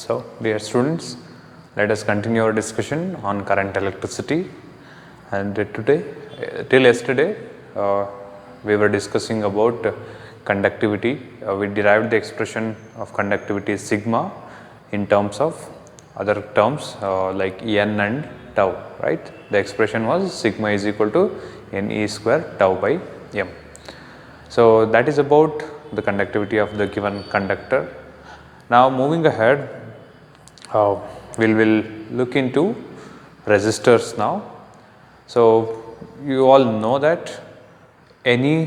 So, dear students, let us continue our discussion on current electricity. And today, till yesterday, we were discussing about conductivity. We derived the expression of conductivity as sigma in terms of other terms like n and tau, right? The expression was sigma is equal to ne square tau by m. So, that is about the conductivity of the given conductor. Now, moving ahead, we will look into resistors now. So, you all know that any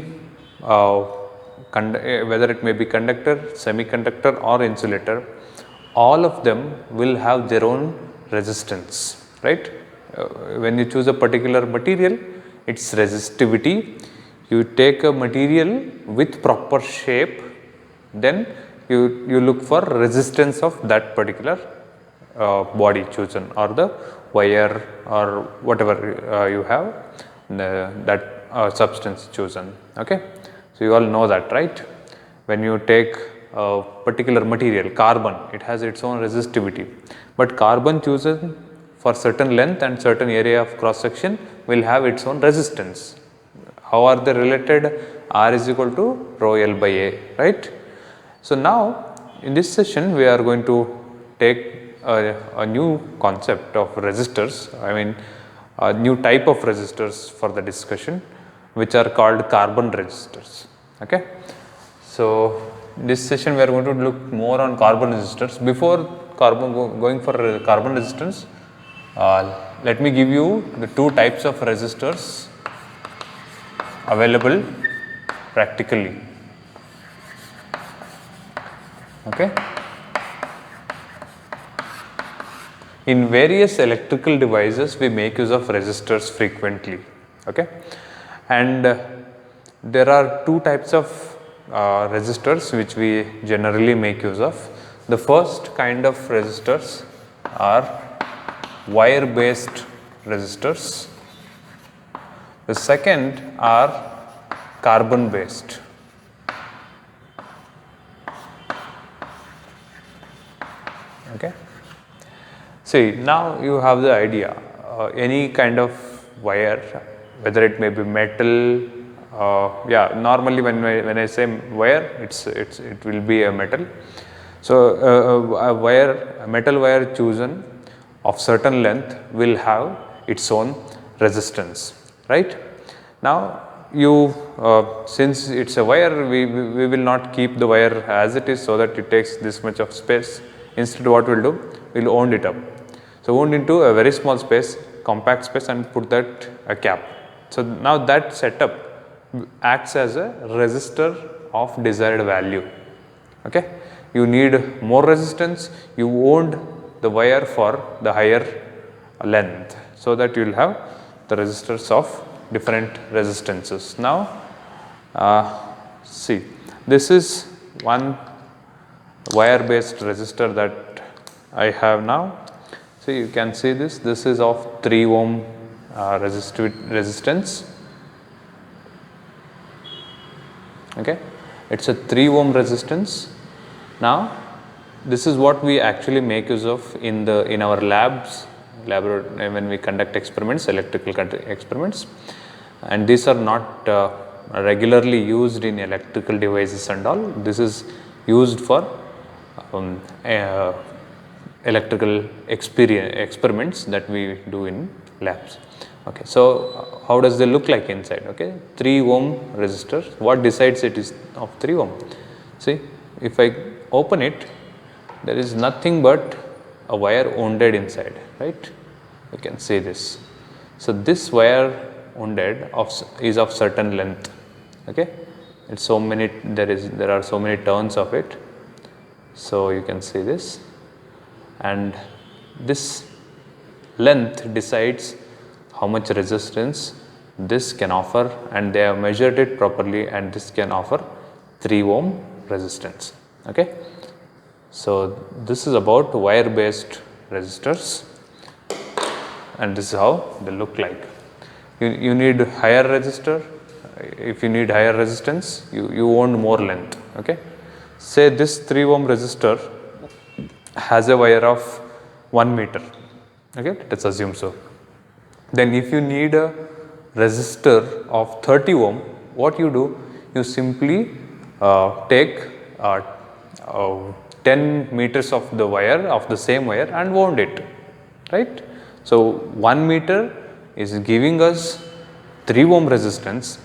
whether it may be conductor, semiconductor or insulator, all of them will have their own resistance, right? When you choose a particular material, its resistivity, you take a material with proper shape, then you look for resistance of that particular body chosen or the wire or whatever you have that substance chosen. Okay, so you all know that, right? When you take a particular material, carbon, it has its own resistivity, but carbon chosen for certain length and certain area of cross section will have its own resistance. How are they related? R is equal to rho L by A, right? So, now in this session we are going to take a new concept of resistors, I mean a new type of resistors for the discussion, which are called carbon resistors. Okay. So, in this session we are going to look more on carbon resistors. Before going for carbon resistance, let me give you the two types of resistors available practically. Okay. In various electrical devices, we make use of resistors frequently. Okay. And there are two types of resistors which we generally make use of. The first kind of resistors are wire based resistors. The second are carbon based. Okay. See, now you have the idea, any kind of wire, whether it may be metal, normally when I say wire, it will be a metal. So, a metal wire chosen of certain length will have its own resistance, right? Now, since it is a wire, we will not keep the wire as it is so that it takes this much of space. Instead, what we will do? We will wound it up. So, wound into a very small space, compact space, and put that a cap. So, now that setup acts as a resistor of desired value. Okay. You need more resistance, you wound the wire for the higher length, so that you will have the resistors of different resistances. Now, see, this is one wire based resistor that I have now. So, you can see this is of 3 ohm resistance. Okay. It is a 3 ohm resistance. Now, this is what we actually make use of in our labs, when we conduct experiments, electrical experiments, and these are not regularly used in electrical devices and all. This is used for electrical experiments that we do in labs. Okay. So, how does they look like inside? Okay. 3 ohm resistor. What decides it is of 3 ohm? See, if I open it, there is nothing but a wire wounded inside, right? You can see this. So, this wire wounded is of certain length. Okay. It's so many, there are so many turns of it. So, you can see this, and this length decides how much resistance this can offer, and they have measured it properly, and this can offer 3 ohm resistance. Okay. So, this is about wire based resistors, and this is how they look like. You need higher resistor. If you need higher resistance, you want more length. Okay. Say this 3 ohm resistor has a wire of 1 meter, okay, let us assume so. Then if you need a resistor of 30 ohm, what you do? You simply take 10 meters of the wire, of the same wire, and wound it, right? So 1 meter is giving us 3 ohm resistance,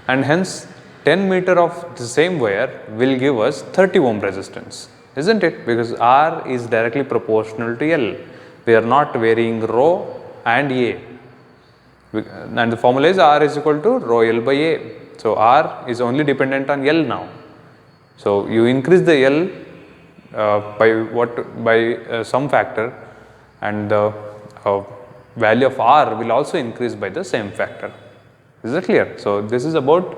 and hence 10 meter of the same wire will give us 30 ohm resistance, isn't it? Because R is directly proportional to L. We are not varying rho and A, and the formula is R is equal to rho L by A. So R is only dependent on L now. So you increase the L by some factor, and the value of R will also increase by the same factor. Is it clear? So this is about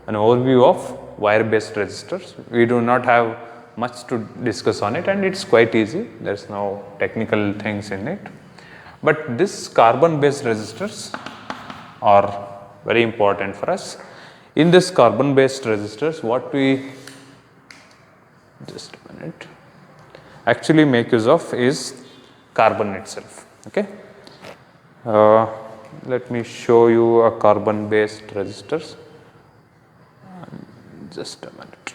an overview of wire based resistors. We do not have much to discuss on it, and it's quite easy. There's no technical things in it. But this carbon based resistors are very important for us. In this carbon based resistors, what we just a minute actually make use of is carbon itself. Okay. Let me show you a carbon based resistors. Just a minute.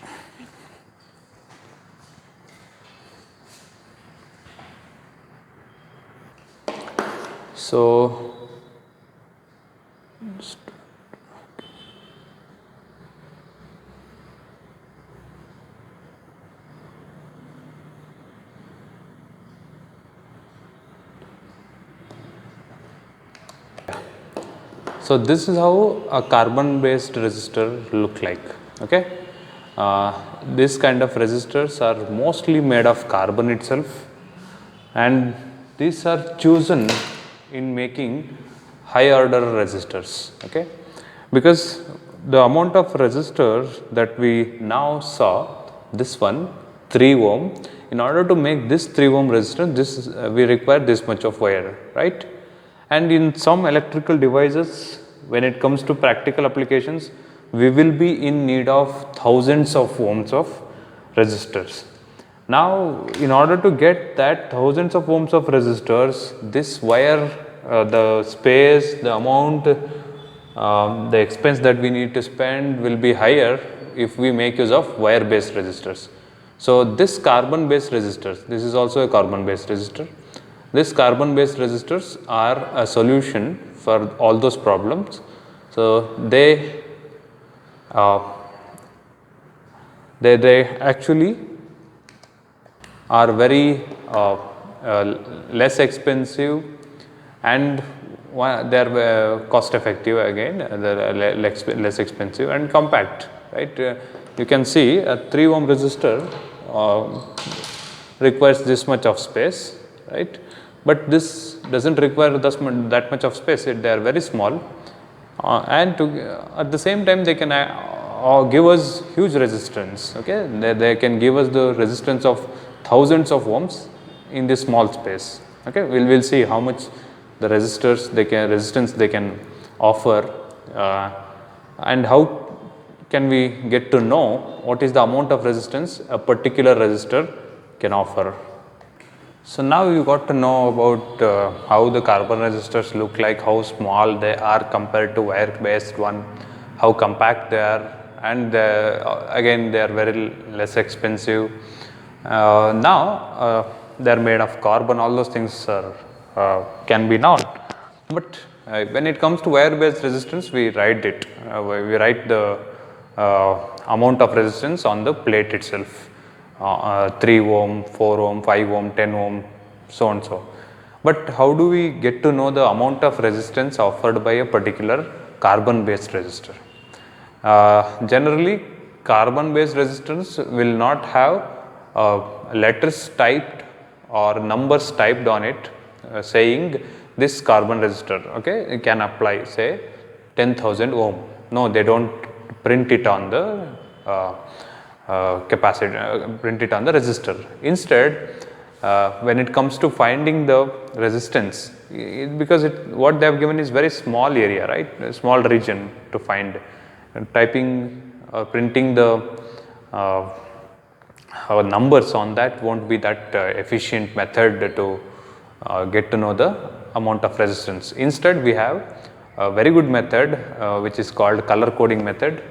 So so this is how a carbon based resistor look like. Okay, this kind of resistors are mostly made of carbon itself, and these are chosen in making high order resistors. Okay, because the amount of resistors that we now saw, this one 3 ohm, in order to make this 3 ohm resistor, this we require this much of wire, right? And in some electrical devices, when it comes to practical applications, we will be in need of thousands of ohms of resistors. Now, in order to get that thousands of ohms of resistors, this wire, the space, the amount, the expense that we need to spend will be higher if we make use of wire based resistors. So, this carbon based resistors, this is also a carbon based resistor. This carbon based resistors are a solution for all those problems. So, they actually are very less expensive, and they are cost effective again, they are less expensive and compact, right? You can see a 3 ohm resistor requires this much of space, right? But this doesn't require that much of space. They are very small, and at the same time they can give us huge resistance. Okay, they can give us the resistance of thousands of ohms in this small space. Okay, we'll see how much the resistance they can offer, and how can we get to know what is the amount of resistance a particular resistor can offer. So now you got to know about how the carbon resistors look like, how small they are compared to wire based one, how compact they are, and again they are very less expensive. Now they are made of carbon, all those things can be known. But when it comes to wire based resistance, we write it, we write the amount of resistance on the plate itself. 3 ohm, 4 ohm, 5 ohm, 10 ohm, so and so. But how do we get to know the amount of resistance offered by a particular carbon based resistor? Generally, carbon based resistors will not have letters typed or numbers typed on it saying this carbon resistor, okay, it can apply say 10,000 ohm. No, they don't print it on the capacitor, print it on the resistor. Instead, when it comes to finding the resistance, because what they have given is very small area, right, a small region to find, typing printing the our numbers on that won't be that efficient method to get to know the amount of resistance. Instead, we have a very good method which is called color coding method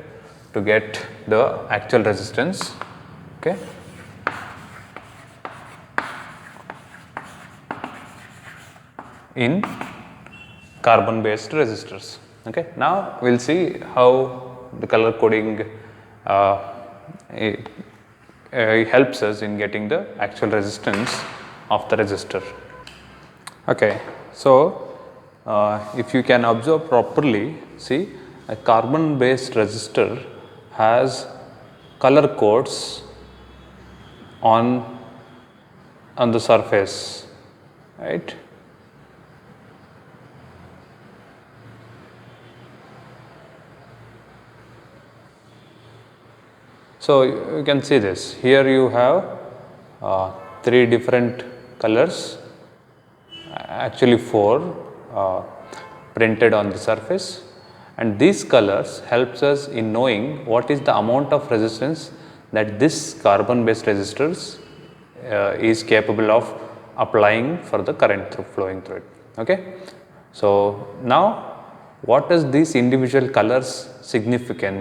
to get the actual resistance. Okay. In carbon based resistors. Okay. Now we will see how the color coding helps us in getting the actual resistance of the resistor. Okay. So if you can observe properly, see, a carbon based resistor has color codes on the surface, right. So you can see this. Here you have 3 different colors, actually 4 printed on the surface, and these colors helps us in knowing what is the amount of resistance that this carbon based resistors is capable of applying for the current flowing through it. Okay. So now what does these individual colors signifies?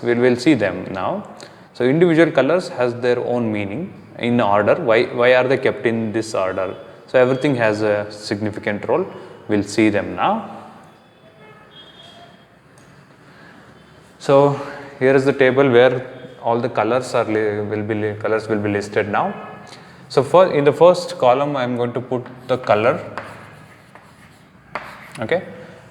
We will see them now. So individual colors has their own meaning in order. Why are they kept in this order? So everything has a significant role. We will see them now. So here is the table where all the colors will be listed now. So in the first column I am going to put the color. Okay.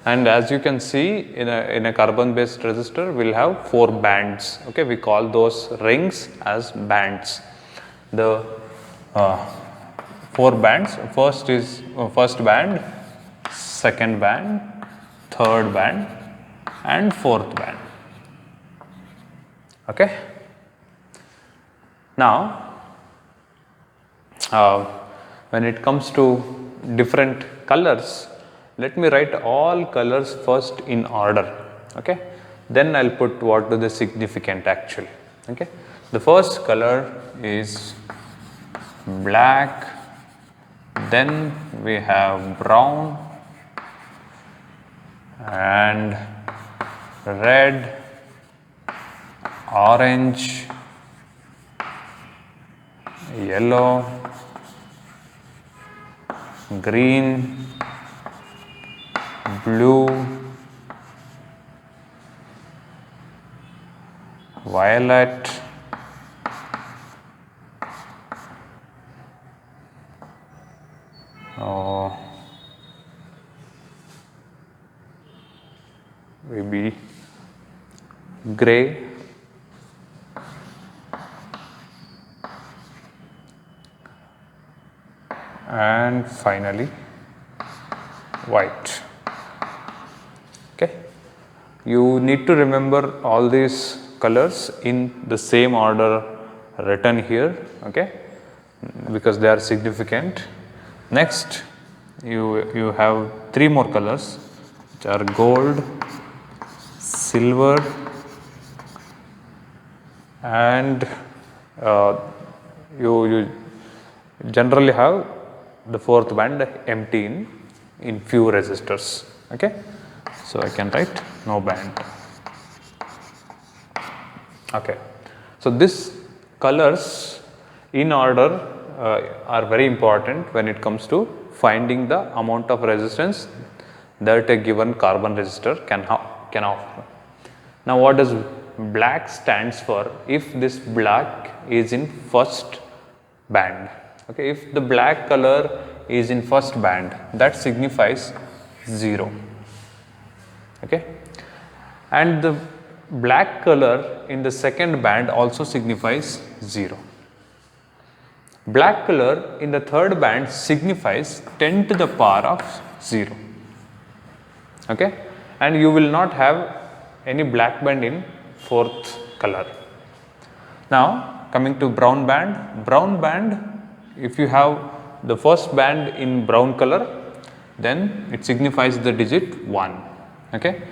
And as you can see, in a carbon based resistor we will have 4 bands. Okay, we call those rings as bands. The 4 bands, first band, second band, third band and fourth band. Okay. Now when it comes to different colors, let me write all colors first in order. Okay. Then I will put what do they significant actually. Okay. The first color is black, then we have brown and red, orange, yellow, green, blue, violet, maybe gray, and finally white. Okay. You need to remember all these colors in the same order written here, okay, because they are significant. Next you have 3 more colors which are gold, silver and you generally have the 4th band empty in few resistors. Okay. So I can write no band. Okay. So these colors in order are very important when it comes to finding the amount of resistance that a given carbon resistor can offer. Now what does black stands for? If this black is in first band. Okay, if the black color is in first band, that signifies 0. Okay, and the black color in the second band also signifies 0. Black color in the third band signifies 10 to the power of 0. Okay, and you will not have any black band in fourth color. Now coming to brown band, if you have the first band in brown color, then it signifies the digit 1. Okay,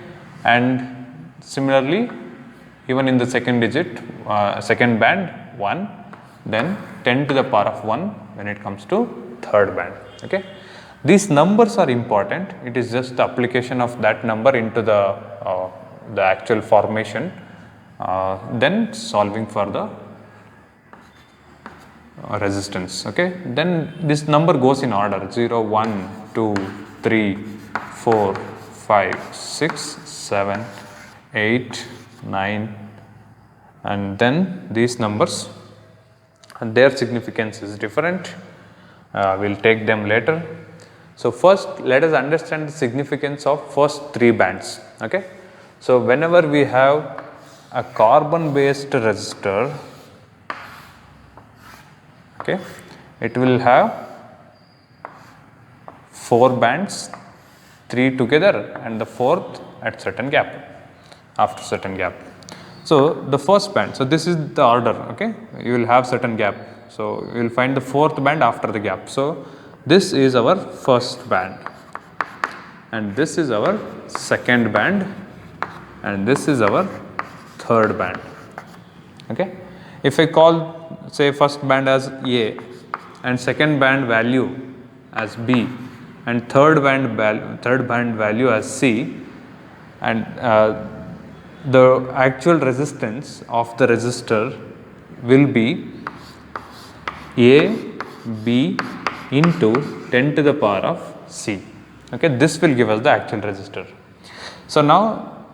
and similarly even in the second digit, second band 1, then 10 to the power of 1 when it comes to third band. Okay, these numbers are important. It is just the application of that number into the actual formation, then solving for the resistance. Okay, then this number goes in order 0, 1, 2, 3, 4, 5, 6, 7, 8, 9, and then these numbers, and their significance is different. We'll take them later. So first let us understand the significance of first 3 bands. Okay, so whenever we have a carbon based resistor, okay, it will have 4 bands, 3 together and the 4th at certain gap, after certain gap. So the first band, so this is the order. Okay, you will have certain gap, so you will find the 4th band after the gap. So this is our first band, and this is our second band, and this is our third band. Okay, if I call, say, first band as A and second band value as B and third band value as C, and the actual resistance of the resistor will be A B into 10 to the power of C. Okay, this will give us the actual resistor. So now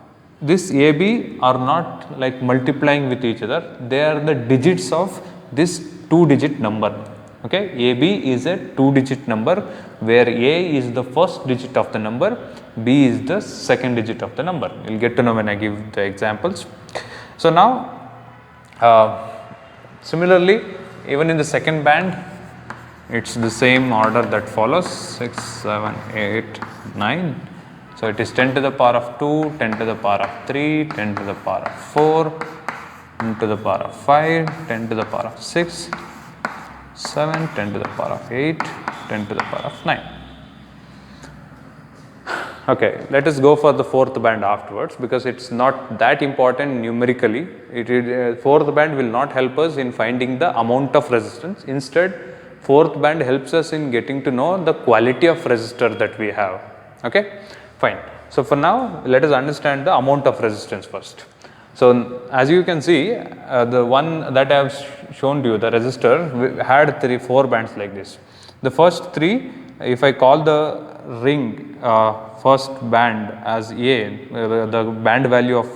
this AB are not like multiplying with each other, they are the digits of this 2-digit number. Okay, AB is a 2-digit number where A is the first digit of the number, B is the second digit of the number. You will get to know when I give the examples. So now similarly, even in the second band, it's the same order that follows 6, 7, 8, 9. So it is 10 to the power of 2, 10 to the power of 3, 10 to the power of 4, 10 to the power of 5, 10 to the power of 6, 7, 10 to the power of 8, 10 to the power of 9. Okay, let us go for the 4th band afterwards, because it's not that important numerically. Fourth band will not help us in finding the amount of resistance. Instead, 4th band helps us in getting to know the quality of resistor that we have. Okay, fine. So for now, let us understand the amount of resistance first. So as you can see, the one that I have shown to you, the resistor had 4 bands like this. The first 3, if I call the ring first band as A, the band value of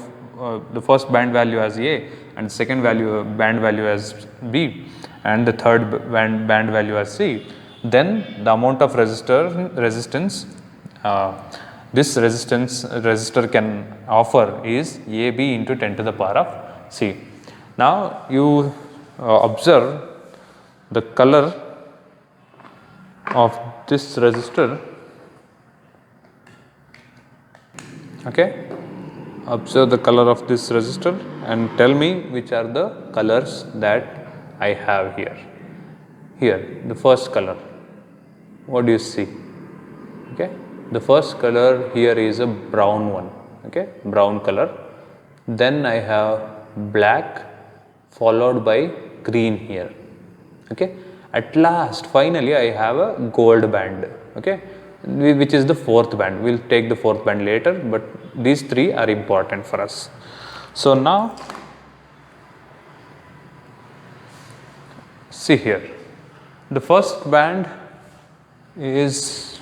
the first band value as A, and second band value as B, and the third band value as C, then the amount of resistance this resistor can offer is AB into 10 to the power of C. Now you observe the color of this resistor. Okay, observe the color of this resistor and tell me which are the colors that I have here. Here, the first color, what do you see? Okay, the first color here is a brown one. Okay, brown color. Then I have black followed by green here. Okay, at last finally I have a gold band. Okay, which is the 4th band. We'll take the 4th band later, but these 3 are important for us. So now see here, the first band is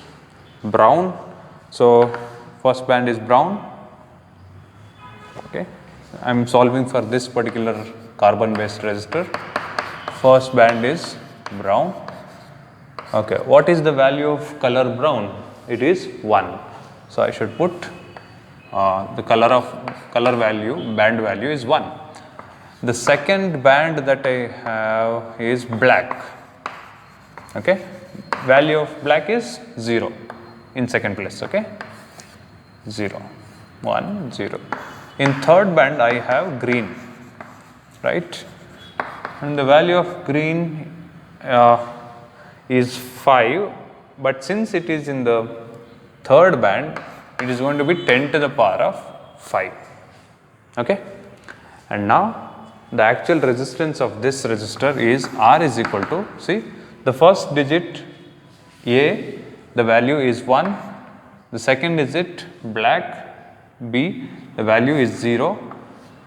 brown. So first band is brown. Okay, I am solving for this particular carbon based resistor. First band is brown. Okay, what is the value of color brown? It is 1. So I should put the band value is 1. The second band that I have is black. Okay, value of black is 0 in second place. Okay, 0, 1, 0. In third band I have green, right, and the value of green is 5, but since it is in the third band, it is going to be 10 to the power of 5. Okay, And now the actual resistance of this resistor is R is equal to, see, the first digit A, the value is 1, the second digit black B, the value is 0.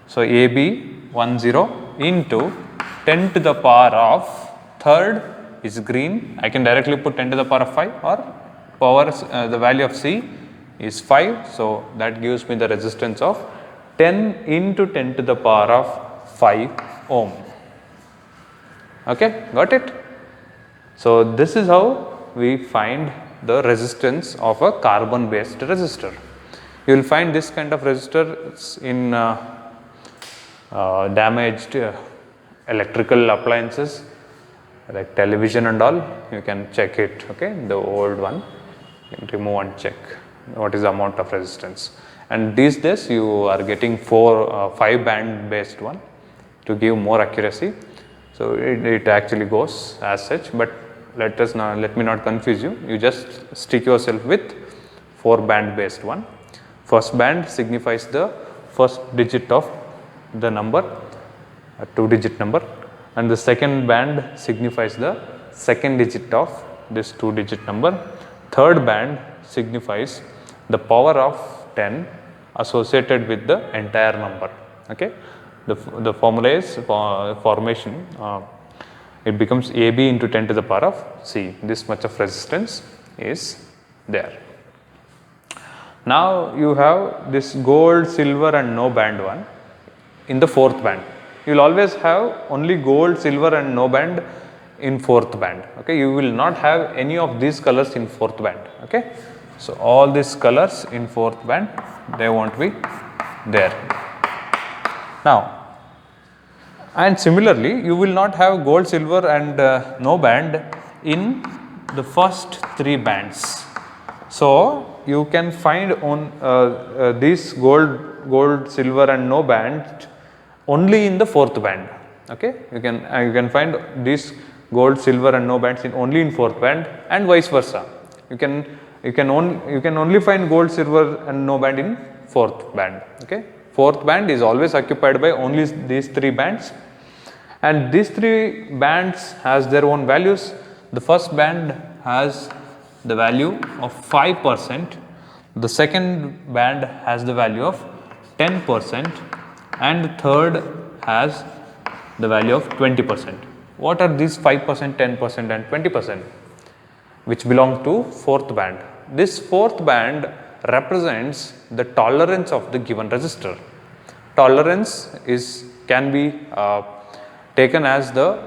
So AB 10 into 10 to the power of third is green. I can directly put 10 to the power of 5, or the value of C is 5. So that gives me the resistance of 10 into 10 to the power of 5 ohm. Okay, got it? So this is how we find the resistance of a carbon based resistor. You will find this kind of resistors in damaged electrical appliances like television and all. You can check it, okay, the old one, you can remove and check what is the amount of resistance. And these days you are getting 5 band based one to give more accuracy. So it actually goes as such, but let me not confuse you. You just stick yourself with 4 band based one. First band signifies the first digit of the number, a 2-digit number, and the second band signifies the second digit of this 2-digit number. Third band signifies the power of 10 associated with the entire number. Okay, the formula is formation. It becomes AB into 10 to the power of C. This much of resistance is there. Now you have this gold, silver and no band one in the fourth band. You will always have only gold, silver and no band in fourth band. Okay, you will not have any of these colors in fourth band. Okay, so all these colors in fourth band, they won't be there. Now, and similarly, you will not have gold, silver and no band in the first 3 bands. So you can find on these gold, silver and no band only in the fourth band. Okay, you can find these gold, silver and no bands only in fourth band, and vice versa. You can only find gold, silver and no band in fourth band. Okay, fourth band is always occupied by only these 3 bands, and these 3 bands has their own values. The first band has the value of 5%, the second band has the value of 10%, and the third has the value of 20%. What are these 5%, 10% and 20%? Which belong to fourth band. This fourth band represents the tolerance of the given resistor. Tolerance can be taken as the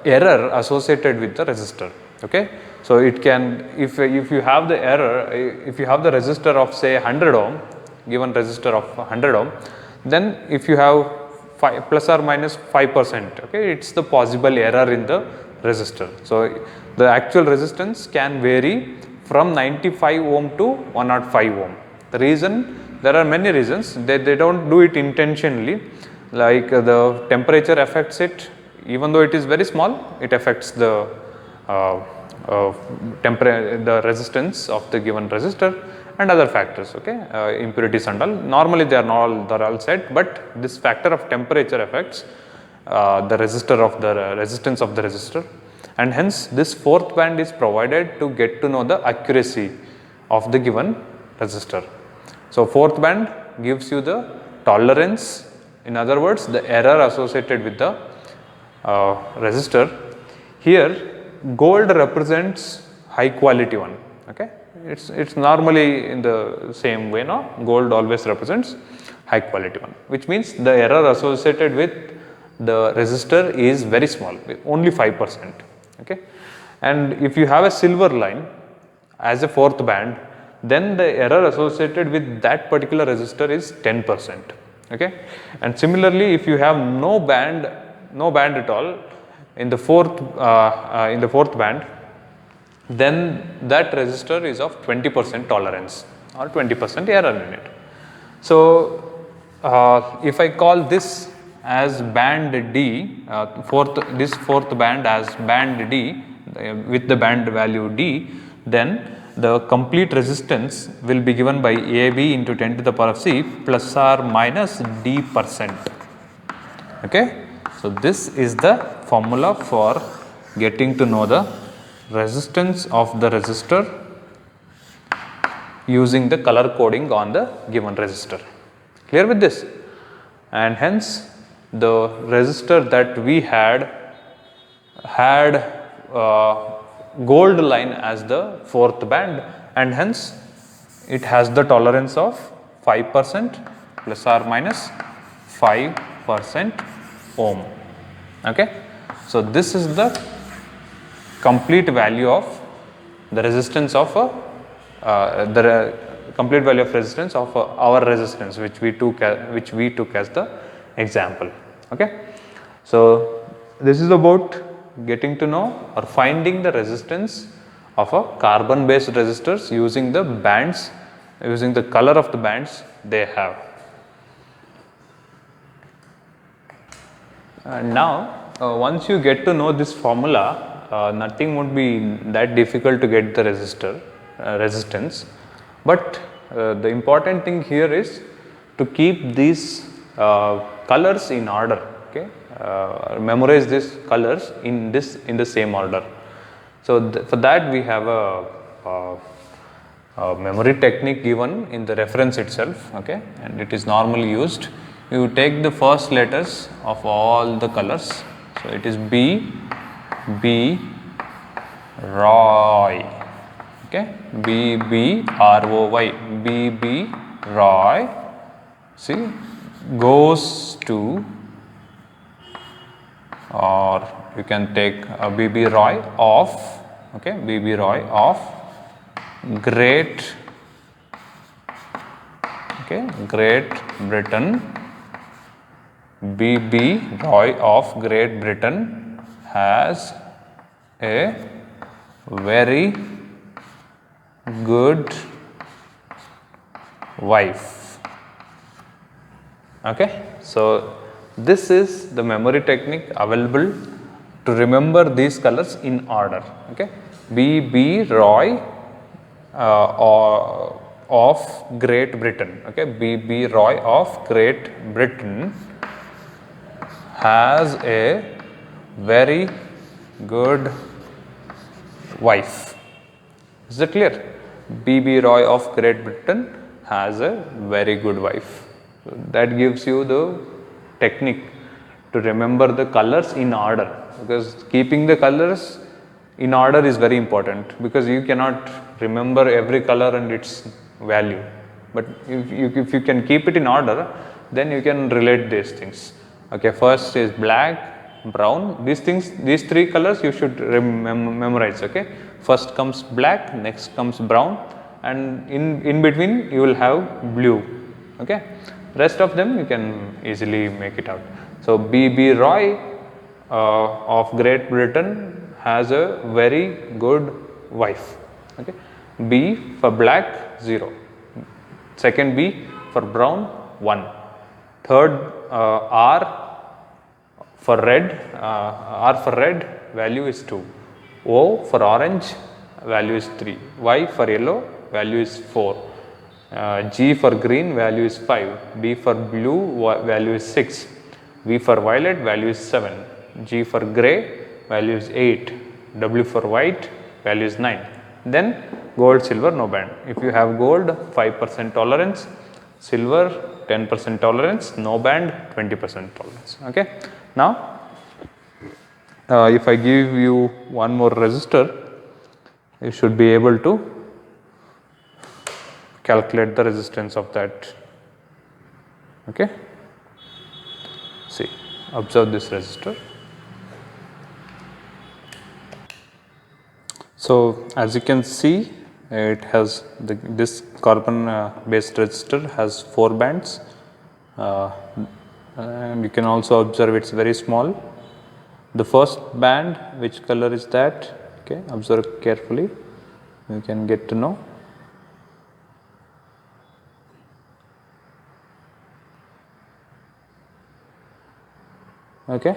error associated with the resistor. Okay, so it can, if you have the error, if you have the resistor of say 100 ohm, given resistor of 100 ohm, then if you have plus or minus 5%, okay, it's the possible error in the resistor. So the actual resistance can vary from 95 ohm to 105 ohm. The reason, there are many reasons. They don't do it intentionally, like the temperature affects it. Even though it is very small, it affects the the resistance of the given resistor, and other factors, okay, impurities and all. Normally they are all set, but this factor of temperature affects the resistor of the resistance of the resistor, and hence this fourth band is provided to get to know the accuracy of the given resistor. So fourth band gives you the tolerance, in other words the error associated with the resistor. Here gold represents high quality one. Okay, it's normally in the same way. No, gold always represents high quality one, which means the error associated with the resistor is very small, only 5%. Okay, and if you have a silver line as a fourth band, then the error associated with that particular resistor is 10%. Okay, and similarly if you have no band at all in the fourth band, then that resistor is of 20% tolerance or 20% error in it. So if I call this as band D, this fourth band as band D with the band value D, then the complete resistance will be given by AB into 10 to the power of C plus or minus D %. Okay. So this is the formula for getting to know the resistance of the resistor using the color coding on the given resistor. Clear with this? And hence the resistor that we had gold line as the fourth band, and hence it has the tolerance of 5% plus or minus 5% ohm. Okay. So this is the complete value of the resistance of complete value of resistance of our resistance which we took as the example. Okay. So this is about getting to know or finding the resistance of a carbon based resistors using the bands, using the color of the bands they have. And now once you get to know this formula, nothing would be that difficult to get the resistance, but the important thing here is to keep these colors in order. Okay, memorize these colors in the same order. So for that we have a memory technique given in the reference itself. Okay, and it is normally used. You take the first letters of all the colors. So it is B, Roy. Okay, BBROY, BB Roy. See, goes to, or you can take a BB Roy of, okay, BB Roy of Great, okay, Great Britain. BB Roy of Great Britain has a very good wife. Okay. So this is the memory technique available to remember these colors in order. Okay. BB Roy of Great Britain. Okay. BB Roy of Great Britain has a very good wife. Is that clear? BB Roy of Great Britain has a very good wife. So that gives you the technique to remember the colors in order, because keeping the colors in order is very important, because you cannot remember every color and its value. But if you can keep it in order, then you can relate these things. Okay, first is black, brown. These things, these three colors you should memorize. Okay, first comes black, next comes brown, and in between you will have blue. Okay, rest of them you can easily make it out. So BB Roy of Great Britain has a very good wife. Okay, B for black 0, second B for brown 1, third R for red, value is 2, O for orange, value is 3, Y for yellow, value is 4, G for green, value is 5, B for blue, value is 6, V for violet, value is 7, G for grey, value is 8, W for white, value is 9. Then gold, silver, no band. If you have gold, 5% tolerance, silver 10% tolerance, no band 20% tolerance. Okay. Now if I give you one more resistor, you should be able to calculate the resistance of that. Okay. See, observe this resistor. So as you can see, it has this carbon based resistor has 4 bands, and you can also observe it's very small. The first band, which color is that? Okay, observe carefully, you can get to know. Okay,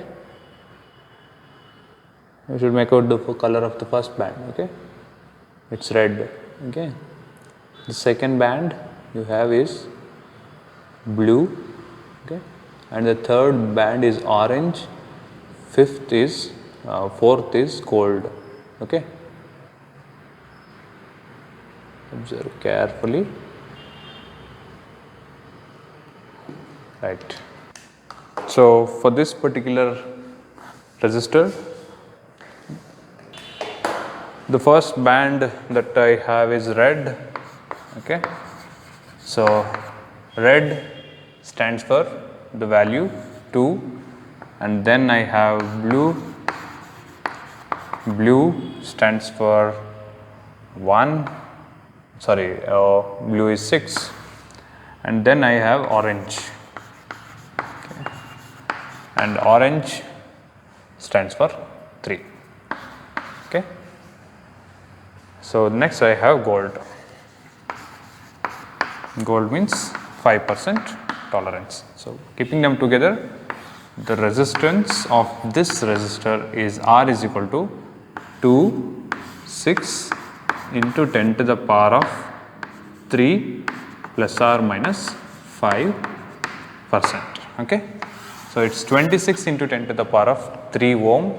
you should make out the color of the first band. Okay, it's red. Okay, the second band you have is blue. Okay, and the third band is orange, fourth is gold. Okay, observe carefully. Right. So for this particular resistor, the first band that I have is red. Okay, so red stands for the value 2, and then I have blue. Blue stands for 1, sorry, blue is 6, and then I have orange. Okay. And orange stands for 3. Okay. So next I have gold. Gold means 5% tolerance. So keeping them together, the resistance of this resistor is R is equal to 2, 6 into 10 to the power of 3 plus or minus 5%. Okay. So it's 26 into 10 to the power of 3 ohm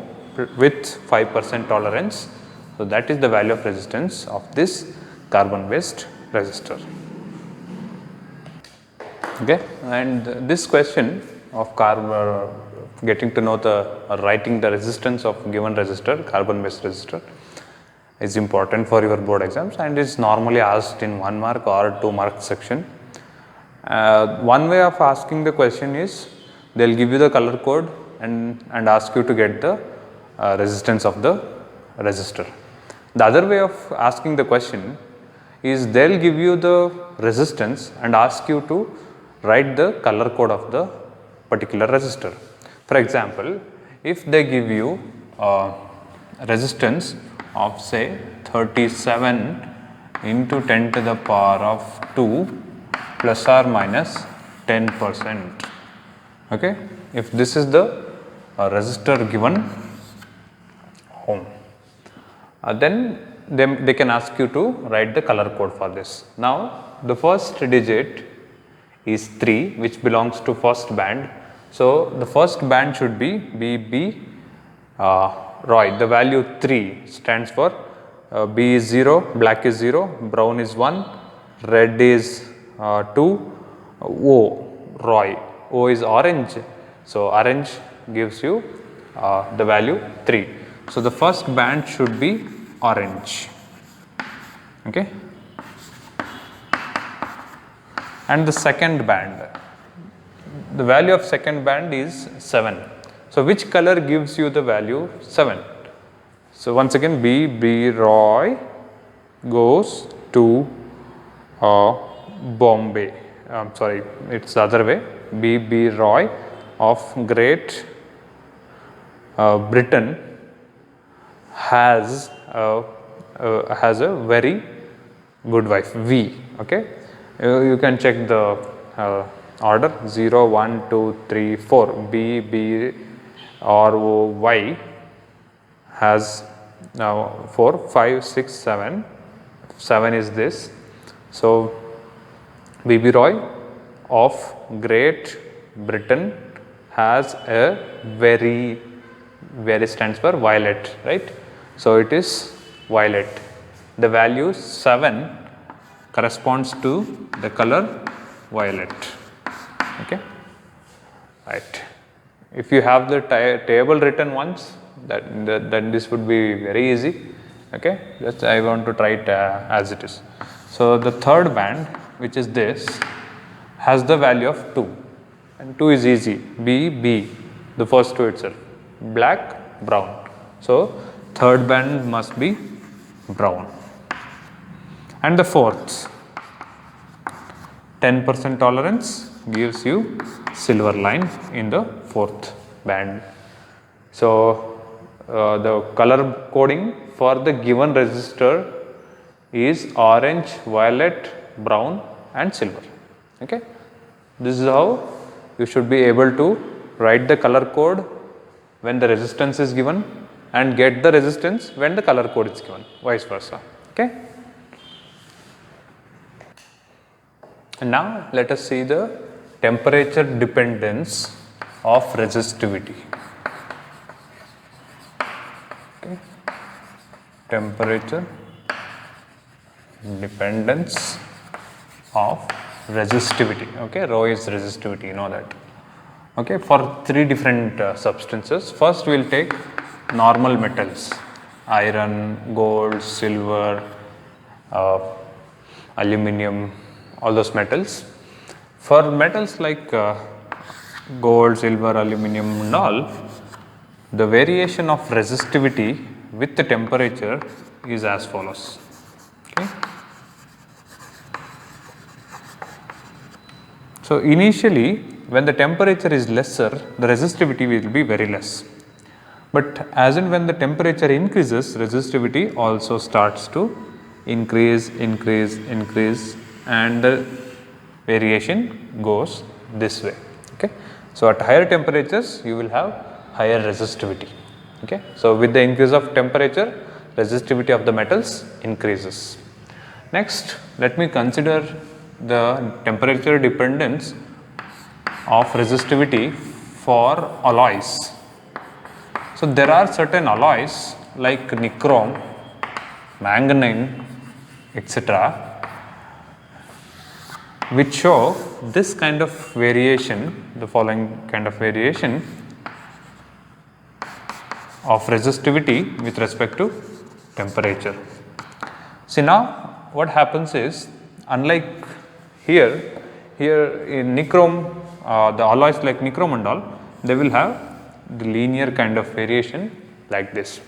with 5% tolerance. So that is the value of resistance of this carbon based resistor. Okay, and this question of getting to know writing the resistance of given resistor, carbon based resistor, is important for your board exams and is normally asked in 1 mark or 2 mark section. One way of asking the question is they will give you the color code and ask you to get the resistance of the resistor. The other way of asking the question is they will give you the resistance and ask you to write the color code of the particular resistor. For example, if they give you resistance of say 37 into 10 to the power of 2 plus or minus 10%. Okay, if this is the resistor given ohm, then they can ask you to write the color code for this. Now the first digit is 3, which belongs to first band. So the first band should be BB Roy. The value 3 stands for B is 0, black is 0, brown is 1, red is 2, O Roy. O is orange. So orange gives you the value 3. So the first band should be orange. Okay. And the second band, the value of second band is 7. So which color gives you the value 7? So once again B Roy goes to Bombay. Sorry, it's the other way. B Roy of Great Britain has a very good wife, V. Okay. You can check the order 0, 1, 2, 3, 4. B R O Y has now 4, 5, 6, 7. 7 is this. So B Roy of Great Britain has a very stands for violet, right? So it is violet. The value 7 corresponds to the color violet. Okay, right. If you have the table written once, then this would be very easy. Okay, just I want to try it as it is. So the third band, which is this, has the value of 2, and 2 is easy. B, the first 2 itself, black, brown. So third band must be brown. And the fourth, 10% tolerance gives you silver line in the fourth band. So the color coding for the given resistor is orange, violet, brown and silver. Okay, this is how you should be able to write the color code when the resistance is given and get the resistance when the color code is given, vice versa. Okay. And now let us see the temperature dependence of resistivity. Okay. Temperature dependence of resistivity. Okay, rho is resistivity, you know that. Okay, for three different substances. First we will take normal metals: iron, gold, silver, aluminum, all those metals. For metals like gold, silver, aluminum and all, the variation of resistivity with the temperature is as follows. Okay. So initially when the temperature is lesser, the resistivity will be very less. But as and when the temperature increases, resistivity also starts to increase and the variation goes this way. Okay. So at higher temperatures you will have higher resistivity. Okay. So with the increase of temperature, resistivity of the metals increases. Next, let me consider the temperature dependence of resistivity for alloys. So there are certain alloys like nichrome, manganese, etc., which show this kind of variation, the following kind of variation of resistivity with respect to temperature. See, now what happens is, unlike here in nichrome, the alloys like nichrome and all, they will have the linear kind of variation like this.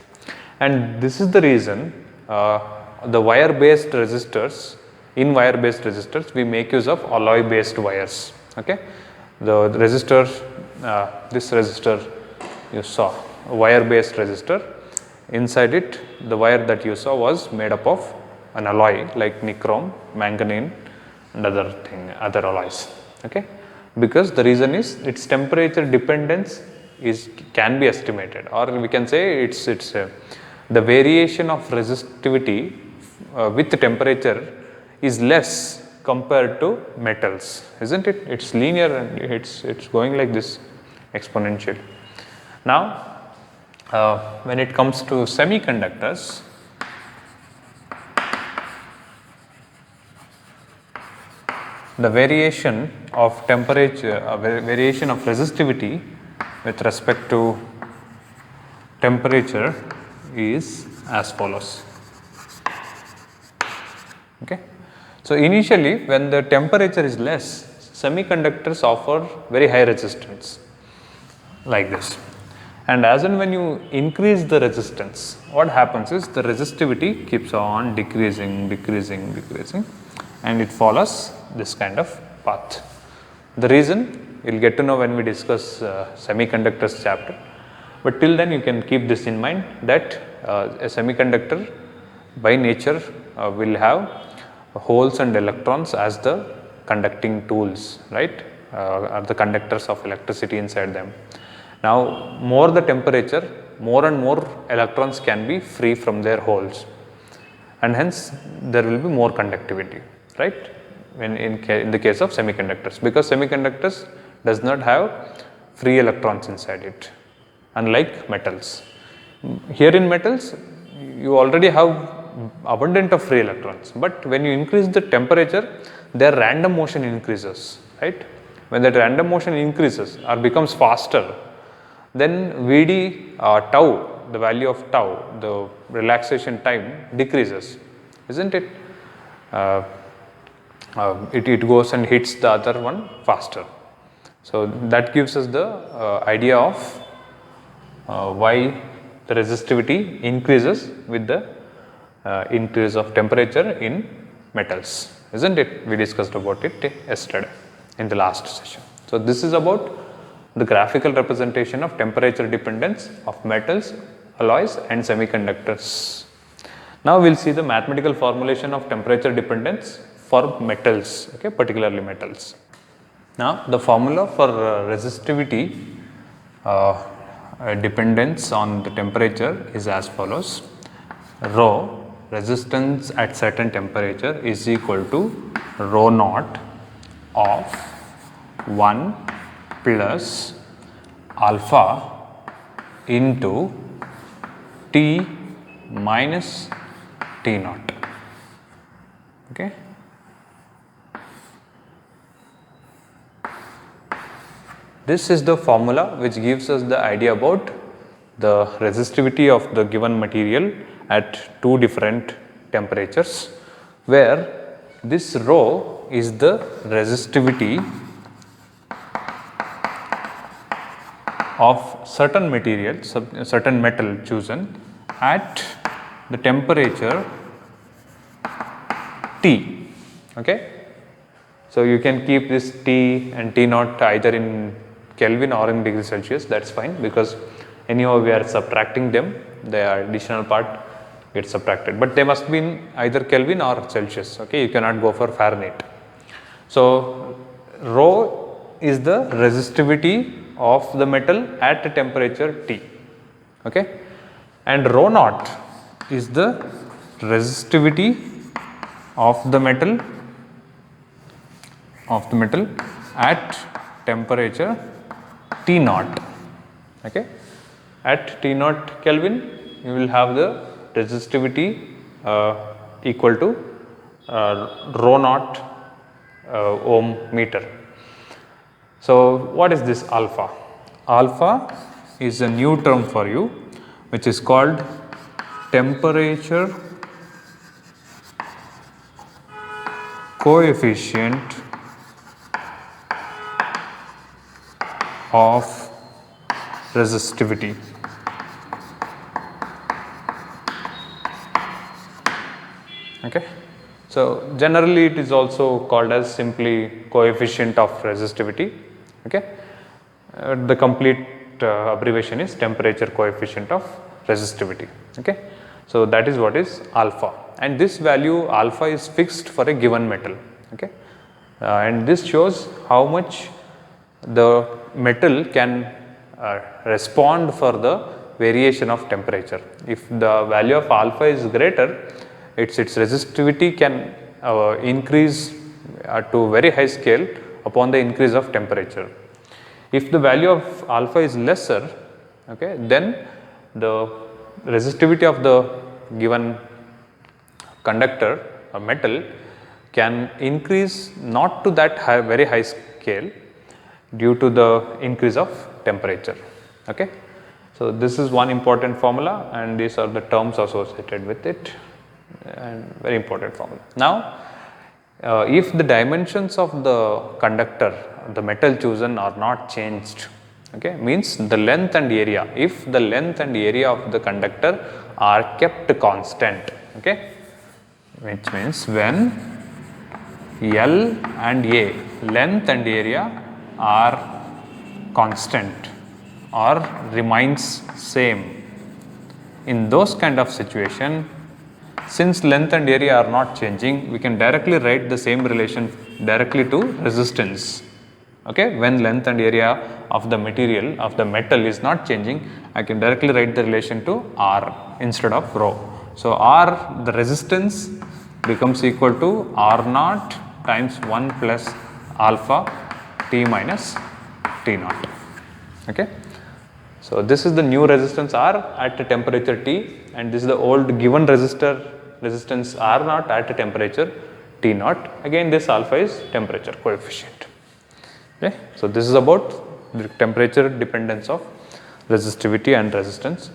And this is the reason the wire based resistors, in wire based resistors we make use of alloy based wires. Okay. The resistor, this resistor you saw, a wire based resistor, inside it the wire that you saw was made up of an alloy like nichrome, manganese and other alloys. Okay. Because the reason is its temperature dependence can be estimated, or we can say it's the variation of resistivity with the temperature is less compared to metals, isn't it? It's linear and it's going like this exponential. Now when it comes to semiconductors, the variation of temperature, variation of resistivity with respect to temperature is as follows. Okay. So initially when the temperature is less, semiconductors offer very high resistance like this. And as and when you increase the resistance, what happens is the resistivity keeps on decreasing and it follows this kind of path. The reason you will get to know when we discuss semiconductors chapter, but till then you can keep this in mind that a semiconductor by nature will have holes and electrons as the conducting tools, right, are the conductors of electricity inside them. Now more the temperature, more and more electrons can be free from their holes, and hence there will be more conductivity, right, when in the case of semiconductors, because semiconductors does not have free electrons inside it, unlike metals. Here in metals you already have abundant of free electrons, but when you increase the temperature, their random motion increases, right. When that random motion increases or becomes faster, then Vd tau, the value of tau, the relaxation time decreases, isn't it? It goes and hits the other one faster. So that gives us the idea of why the resistivity increases with the increase of temperature in metals, isn't it? We discussed about it yesterday in the last session. So this is about the graphical representation of temperature dependence of metals, alloys and semiconductors. Now we will see the mathematical formulation of temperature dependence for metals, okay, particularly metals. Now the formula for resistivity dependence on the temperature is as follows: rho, resistance at certain temperature, is equal to rho naught of 1 plus alpha into T minus T naught. Okay. This is the formula which gives us the idea about the resistivity of the given material at two different temperatures, where this rho is the resistivity of certain material, certain metal chosen at the temperature T. Okay. So, you can keep this T and T naught either in Kelvin or in degree Celsius, that is fine, because anyhow we are subtracting them, the additional part gets subtracted, but they must be in either Kelvin or Celsius. Okay. You cannot go for Fahrenheit. So, rho is the resistivity of the metal at a temperature T. Okay. And rho naught is the resistivity of the metal at temperature T naught. Okay. At T naught Kelvin, you will have the resistivity equal to rho naught ohm meter. So, what is this alpha? Alpha is a new term for you, which is called temperature coefficient of resistivity. Okay. So, generally it is also called as simply coefficient of resistivity. Okay. The complete abbreviation is temperature coefficient of resistivity. Okay. So, that is what is alpha, and this value alpha is fixed for a given metal. Okay. And this shows how much the metal can respond for the variation of temperature. If the value of alpha is greater, its resistivity can increase to very high scale upon the increase of temperature. If the value of alpha is lesser, okay, then the resistivity of the given conductor or metal can increase not to that very high scale due to the increase of temperature. Okay. So, this is one important formula, and these are the terms associated with it, and very important formula. Now, if the dimensions of the conductor, the metal chosen are not changed, okay, means the length and area, if the length and area of the conductor are kept constant, okay, which means when L and A, length and area are constant or remains same, in those kind of situation, since length and area are not changing, we can directly write the same relation directly to resistance. Okay, when length and area of the material of the metal is not changing, I can directly write the relation to R instead of rho. So, R, the resistance, becomes equal to R naught times 1 plus alpha T minus T naught. Okay. So, this is the new resistance R at a temperature T, and this is the old given resistance R naught at a temperature T naught. Again, this alpha is temperature coefficient. Okay. So, this is about the temperature dependence of resistivity and resistance.